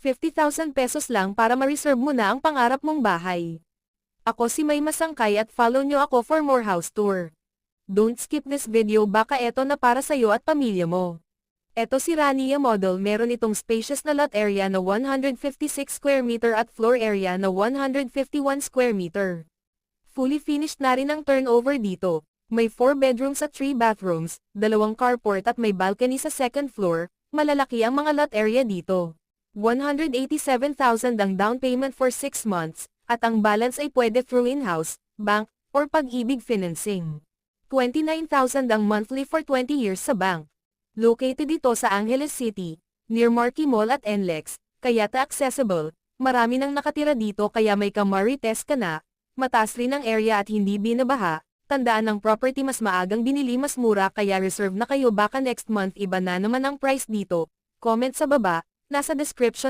50,000 pesos lang para ma-reserve mo na ang pangarap mong bahay. Ako si May Masangkay at follow nyo ako for more house tour. Don't skip this video, baka eto na para sa'yo at pamilya mo. Eto si Rania model, meron itong spacious na lot area na 156 square meter at floor area na 151 square meter. Fully finished na rin ang turnover dito. May 4 bedrooms at 3 bathrooms, 2 carport at may balcony sa second floor. Malalaki ang mga lot area dito. 187,000 ang down payment for 6 months, at ang balance ay pwede through in-house, bank, or Pag-ibig financing. 29,000 ang monthly for 20 years sa bank. Located ito sa Angeles City, near Marquee Mall at NLEX, kaya accessible. Marami nang nakatira dito kaya may ka-marites ka na. Mataas rin ang area at hindi binabaha. Tandaan ng property, mas maagang binili mas mura kaya reserve na kayo, baka next month iba na naman ang price dito. Comment sa baba, nasa description